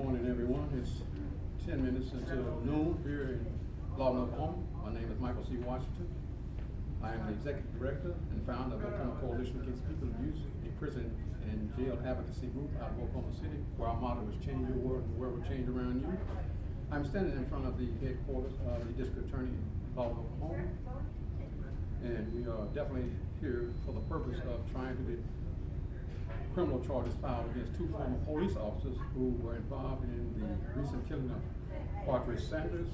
morning, everyone. It's 10 minutes until noon here in Lawton, Oklahoma. My name is Michael C. Washington. I am the Executive Director and founder of the Oklahoma Coalition Against People Abuse in Prison and Jail Advocacy Group out of Oklahoma City, where our motto is change your world and the world will change around you. I'm standing in front of the headquarters of the District Attorney in Lawton, Oklahoma. And we are definitely here for the purpose of trying to get criminal charges filed against two former police officers who were involved in the recent killing of Quadre Sanders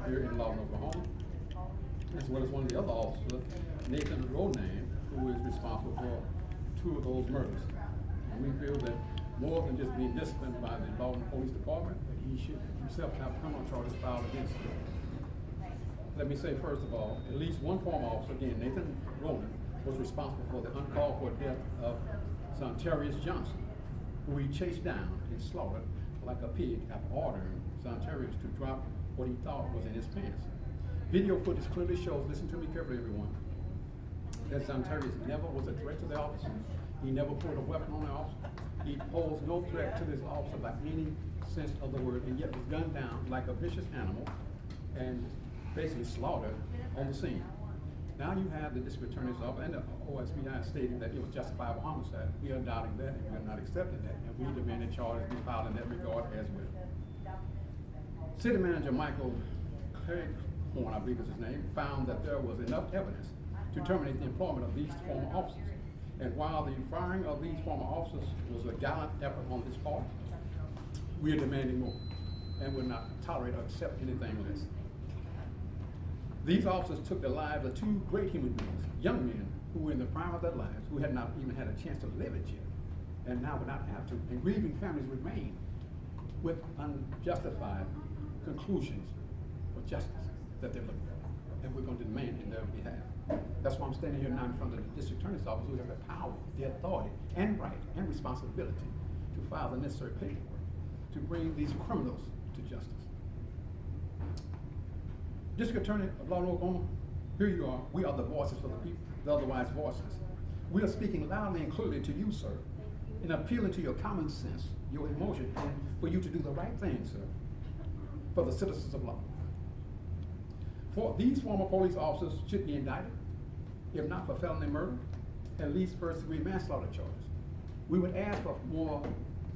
here in Lawton, Oklahoma, as well as one of the other officers, Nathan Ronan, who is responsible for two of those murders. And we feel that more than just being disciplined by the Lawton Police Department, that he should himself have criminal charges filed against him. Let me say first of all, at least one former officer, again, Nathan Ronan, was responsible for the uncalled for death of Zontarius Johnson, who he chased down and slaughtered like a pig after ordering Zontarius to drop what he thought was in his pants. Video footage clearly shows, listen to me carefully everyone, that Zontarius never was a threat to the officer. He never pulled a weapon on the officer. He posed no threat to this officer by any sense of the word, and yet was gunned down like a vicious animal and basically slaughtered on the scene. Now you have the District Attorney's Office and the OSBI stating that it was justifiable homicide. We are doubting that, and we are not accepting that, and we demand that charges be filed in that regard as well. City Manager Michael Cleghorn, I believe is his name, found that there was enough evidence to terminate the employment of these former officers. And while the firing of these former officers was a gallant effort on his part, we are demanding more, and will not tolerate or accept anything less. These officers took the lives of two great human beings, young men who were in the prime of their lives, who had not even had a chance to live it yet, and now would not have to. And grieving families remain with unjustified conclusions for justice that they're looking for, and we're going to demand in their behalf. That's why I'm standing here now in front of the District Attorney's Office, who have the power, the authority, and right, and responsibility to file the necessary paperwork to bring these criminals to justice. District Attorney of Lawton, Oklahoma, here you are. We are the voices for the people, the otherwise voiceless. We are speaking loudly and clearly to you, sir, and appealing to your common sense, your emotion, and for you to do the right thing, sir, for the citizens of Lawton. For these former police officers should be indicted, if not for felony murder, at least first-degree manslaughter charges. We would ask for more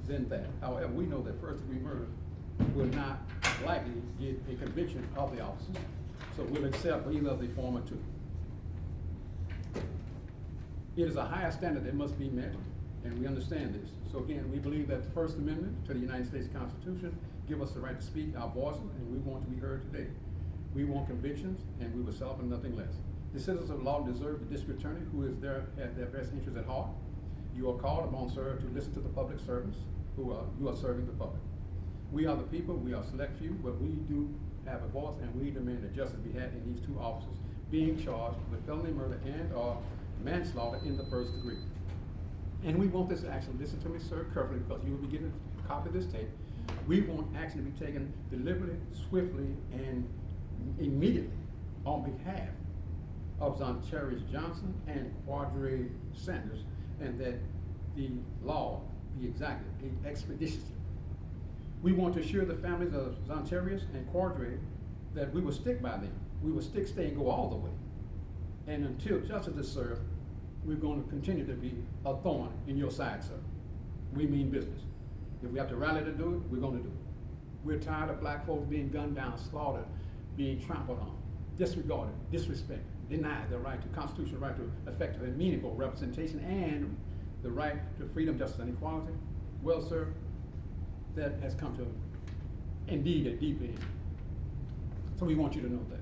than that. However, we know that first-degree murder will not likely get a conviction of the officers, so we'll accept either of the former two. It is a higher standard that must be met, and we understand this. So again, we believe that the First Amendment to the United States Constitution give us the right to speak our voices, and we want to be heard today. We want convictions, and we will settle for nothing less. The citizens of Lawton deserve the District Attorney who is there at their best interest at heart. You are called upon, sir, to listen to the public servants who are serving the public. We are the people, we are a select few, but we do have a voice, and we demand that justice be had in these two officers being charged with felony murder and or manslaughter in the first degree. And we want this action, listen to me, sir, carefully, because you will be getting a copy of this tape. We want action to be taken deliberately, swiftly, and immediately on behalf of Zontarius Johnson and Quadre Sanders, and that the law be exacted expeditiously. We want to assure the families of Zontarius and Quadre that we will stick by them. We will stick, stay, and go all the way. And until justice is served, we're going to continue to be a thorn in your side, sir. We mean business. If we have to rally to do it, we're going to do it. We're tired of black folks being gunned down, slaughtered, being trampled on, disregarded, disrespected, denied the right to constitutional right to effective and meaningful representation and the right to freedom, justice, and equality. Well, sir, that has come to indeed a deep end. So we want you to know that.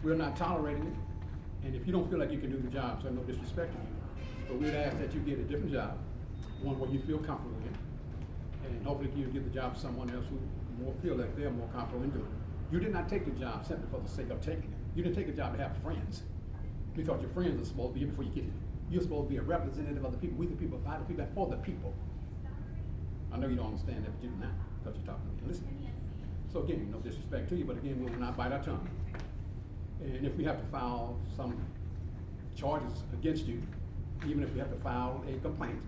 We're not tolerating it, and if you don't feel like you can do the job, so no disrespect to you, but we'd ask that you get a different job, one where you feel comfortable in, and hopefully you give the job to someone else who feel like they're more comfortable in doing it. You did not take the job simply for the sake of taking it. You didn't take a job to have friends, because your friends are supposed to be here before you get here. You're supposed to be a representative of the people, with the people, by the people, and for the people. I know you don't understand that, but you do now, because you're talking to me and listening. So again, no disrespect to you, but again, we will not bite our tongue. And if we have to file some charges against you, even if we have to file a complaint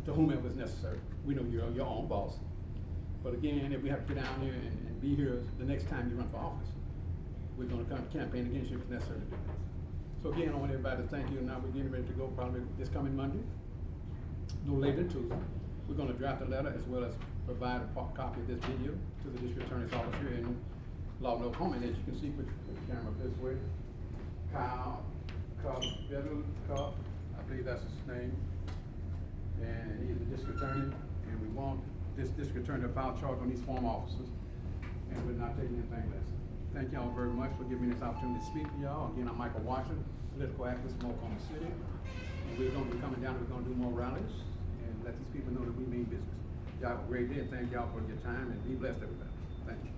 to whomever is necessary, we know you're your own boss. But again, if we have to get down here and be here the next time you run for office, we're gonna come campaign against you if it's necessary to do that. So again, I want everybody to thank you. Now we're getting ready to go probably this coming Monday, no later than Tuesday. We're gonna draft a letter as well as provide a copy of this video to the district attorney's office here in Lawton, Oklahoma. And as you can see, put the camera this way. Kyle Cup, I believe that's his name. And he's the district attorney, and we want this district attorney to file charge on these former officers, and we're not taking anything less. Thank y'all very much for giving me this opportunity to speak to y'all. Again, I'm Michael Washington, political activist from Oklahoma City. And we're gonna be coming down, we're gonna do more rallies, and let these people know that we mean business. Y'all have a great day, and thank y'all for your time, and be blessed, everybody. Thank you.